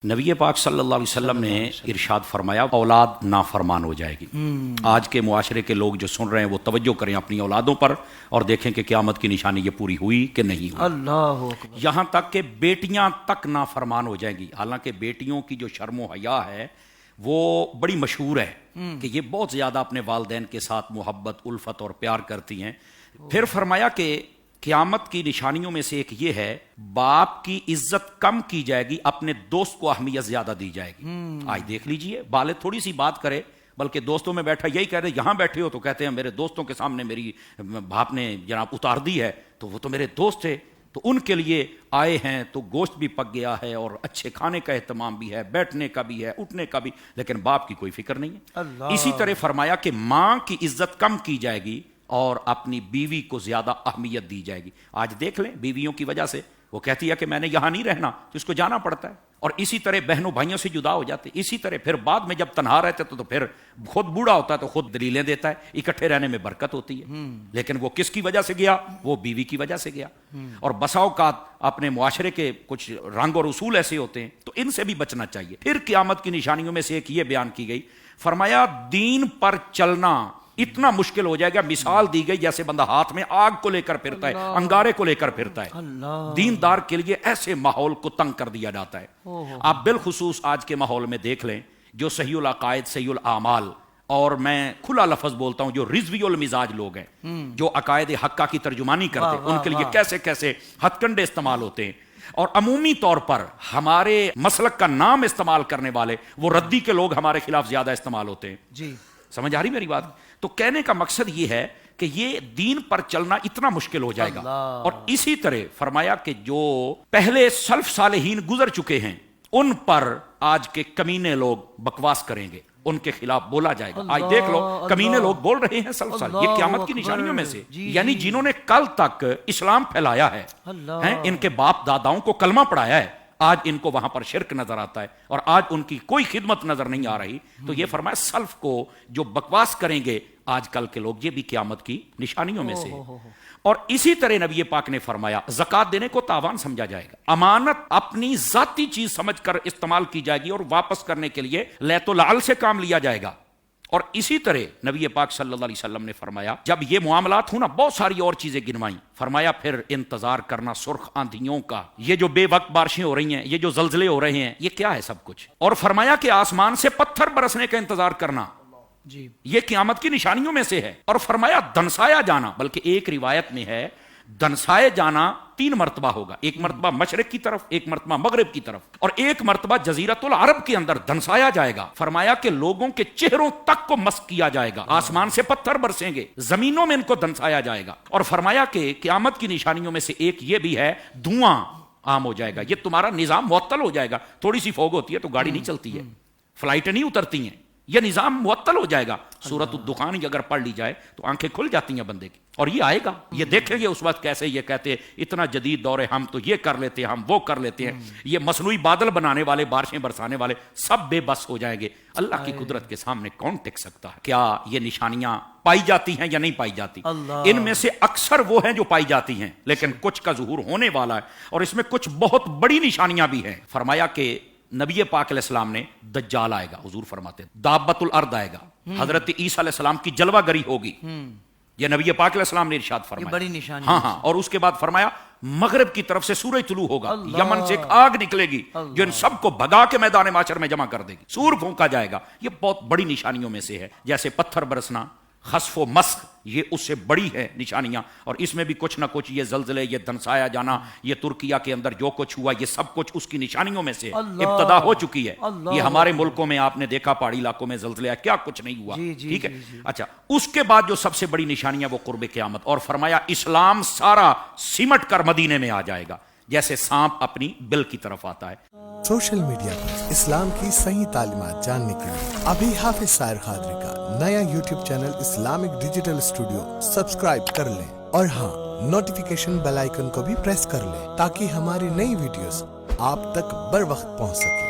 نبی پاک صلی اللہ علیہ وسلم نے ارشاد فرمایا اولاد نافرمان ہو جائے گی۔ آج کے معاشرے کے لوگ جو سن رہے ہیں وہ توجہ کریں اپنی اولادوں پر اور دیکھیں کہ قیامت کی نشانی یہ پوری ہوئی کہ نہیں ہوئی۔ اللہ اکبر۔ یہاں تک کہ بیٹیاں تک نافرمان ہو جائیں گی، حالانکہ بیٹیوں کی جو شرم و حیا ہے وہ بڑی مشہور ہے کہ یہ بہت زیادہ اپنے والدین کے ساتھ محبت، الفت اور پیار کرتی ہیں۔ پھر فرمایا کہ قیامت کی نشانیوں میں سے ایک یہ ہے باپ کی عزت کم کی جائے گی، اپنے دوست کو اہمیت زیادہ دی جائے گی۔ آج دیکھ لیجئے، والد تھوڑی سی بات کرے بلکہ دوستوں میں بیٹھا یہی کہہ رہے یہاں بیٹھے ہو تو کہتے ہیں میرے دوستوں کے سامنے میری باپ نے جناب اتار دی ہے، تو وہ تو میرے دوست تھے، تو ان کے لیے آئے ہیں تو گوشت بھی پک گیا ہے اور اچھے کھانے کا اہتمام بھی ہے، بیٹھنے کا بھی ہے، اٹھنے کا بھی، لیکن باپ کی کوئی فکر نہیں ہے۔ اسی طرح فرمایا کہ ماں کی عزت کم کی جائے گی اور اپنی بیوی کو زیادہ اہمیت دی جائے گی۔ آج دیکھ لیں بیویوں کی وجہ سے وہ کہتی ہے کہ میں نے یہاں نہیں رہنا تو اس کو جانا پڑتا ہے، اور اسی طرح بہنوں بھائیوں سے جدا ہو جاتے، اسی طرح پھر بعد میں جب تنہا رہتے تو پھر خود بوڑھا ہوتا ہے تو خود دلیلیں دیتا ہے، اکٹھے رہنے میں برکت ہوتی ہے، لیکن وہ کس کی وجہ سے گیا؟ وہ بیوی کی وجہ سے گیا۔ اور بسا اوقات اپنے معاشرے کے کچھ رنگ اور اصول ایسے ہوتے ہیں تو ان سے بھی بچنا چاہیے۔ پھر قیامت کی نشانیوں میں سے ایک یہ بیان کی گئی، فرمایا دین پر چلنا اتنا مشکل ہو جائے گا، مثال دی گئی جیسے بندہ ہاتھ میں آگ کو لے کر پھرتا ہے، انگارے کو لے کر پھرتا ہے۔ دیندار کے لیے ایسے ماحول کو تنگ کر دیا جاتا ہے۔ آپ بالخصوص آج کے ماحول میں دیکھ لیں، جو صحیح العقائد، صحیح الاعمال، اور میں کھلا لفظ بولتا ہوں جو رضوی المزاج لوگ ہیں، جو عقائد حقہ کی ترجمانی کرتے ہیں، ان کے لیے کیسے کیسے ہتھ کنڈے استعمال ہوتے ہیں، اور عمومی طور پر ہمارے مسلک کا نام استعمال کرنے والے وہ ردی کے لوگ ہمارے خلاف زیادہ استعمال ہوتے ہیں۔ جی سمجھ آ رہی میری بات؟ تو کہنے کا مقصد یہ ہے کہ یہ دین پر چلنا اتنا مشکل ہو جائے گا۔ اور اسی طرح فرمایا کہ جو پہلے سلف صالحین گزر چکے ہیں ان پر آج کے کمینے لوگ بکواس کریں گے، ان کے خلاف بولا جائے گا۔ آج دیکھ لو کمینے لوگ بول رہے ہیں سلف صالح، یہ قیامت کی نشانیوں میں سے، یعنی جنہوں نے کل تک اسلام پھیلایا ہے، ان کے باپ داداؤں کو کلمہ پڑھایا ہے، آج ان کو وہاں پر شرک نظر آتا ہے اور آج ان کی کوئی خدمت نظر نہیں آ رہی۔ تو یہ فرمایا سلف کو جو بکواس کریں گے آج کل کے لوگ، یہ بھی قیامت کی نشانیوں میں سے ہے۔ اور اسی طرح نبی پاک نے فرمایا زکوٰۃ دینے کو تاوان سمجھا جائے گا، امانت اپنی ذاتی چیز سمجھ کر استعمال کی جائے گی اور واپس کرنے کے لیے لیت العل سے کام لیا جائے گا۔ اور اسی طرح نبی پاک صلی اللہ علیہ وسلم نے فرمایا جب یہ معاملات ہوں نا، بہت ساری اور چیزیں گنوائیں، فرمایا پھر انتظار کرنا سرخ آندھیوں کا، یہ جو بے وقت بارشیں ہو رہی ہیں، یہ جو زلزلے ہو رہے ہیں، یہ کیا ہے سب کچھ؟ اور فرمایا کہ آسمان سے پتھر برسنے کا انتظار کرنا، یہ قیامت کی نشانیوں میں سے ہے۔ اور فرمایا دنسایا جانا، بلکہ ایک روایت میں ہے دنسائے جانا 3 مرتبہ ہوگا، ایک مرتبہ مشرق کی طرف، ایک مرتبہ مغرب کی طرف، اور ایک مرتبہ جزیرۃ العرب کے اندر دنسایا جائے گا۔ فرمایا کہ لوگوں کے چہروں تک کو مسک کیا جائے گا، آسمان سے پتھر برسیں گے، زمینوں میں ان کو دنسایا جائے گا۔ اور فرمایا کہ قیامت کی نشانیوں میں سے ایک یہ بھی ہے دھواں عام ہو جائے گا، یہ تمہارا نظام معطل ہو جائے گا، تھوڑی سی فوگ ہوتی ہے تو گاڑی نہیں چلتی ہے، فلائٹیں نہیں اترتی ہیں، یہ نظام معطل ہو جائے گا۔ سورۃ الدخان اگر پڑھ لی جائے تو آنکھیں کھل جاتی ہیں بندے کی، اور یہ آئے گا، یہ دیکھیں گے اس وقت کیسے یہ کہتے اتنا جدید دور ہے، ہم تو یہ کر لیتے ہیں، ہم وہ کر لیتے ہیں، یہ مصنوعی بادل بنانے والے، بارشیں برسانے والے سب بے بس ہو جائیں گے۔ اللہ کی قدرت کے سامنے کون ٹک سکتا ہے؟ کیا یہ نشانیاں پائی جاتی ہیں یا نہیں پائی جاتی؟ ان میں سے اکثر وہ ہیں جو پائی جاتی ہیں، لیکن کچھ کا ظہور ہونے والا ہے، اور اس میں کچھ بہت بڑی نشانیاں بھی ہیں۔ فرمایا کہ نبی پاک علیہ السلام نے دجال آئے گا، حضور فرماتے ہیں دابت الارض آئے گا، حضرت عیسیٰ علیہ السلام کی جلوہ گری ہوگی، یہ نبی پاک علیہ السلام نے ارشاد فرمایا، بڑی نشانی۔ ہاں، اور اس کے بعد فرمایا مغرب کی طرف سے سورج طلوع ہوگا، یمن سے ایک آگ نکلے گی جو ان سب کو بھگا کے میدان معاشر میں جمع کر دے گی، سور پھونکا جائے گا۔ یہ بہت بڑی نشانیوں میں سے ہے، جیسے پتھر برسنا، خسف و مسخ، یہ اس سے بڑی ہے نشانیاں۔ اور اس میں بھی کچھ نہ کچھ یہ زلزلے، یہ دنسایا جانا، یہ ترکیہ کے اندر جو کچھ ہوا، یہ سب کچھ اس کی نشانیوں میں سے ابتدا ہو چکی ہے۔ یہ ہمارے ملکوں میں آپ نے دیکھا پہاڑی علاقوں میں زلزلے، کیا کچھ نہیں ہوا، ٹھیک ہے۔ اچھا، اس کے بعد جو سب سے بڑی نشانیاں وہ قرب قیامت، اور فرمایا اسلام سارا سمٹ کر مدینے میں آ جائے گا، جیسے سانپ اپنی بل کی طرف آتا ہے۔ سوشل میڈیا پر اسلام کی صحیح تعلیمات جاننے کے لیے ابھی حافظ سائر قادری کا نیا YouTube channel Islamic digital studio subscribe کر لیں، اور ہاں نوٹیفیکیشن بیل آئیکن کو بھی پریس کر لیں تاکہ ہماری نئی ویڈیوز آپ تک بر وقت پہنچ سکے۔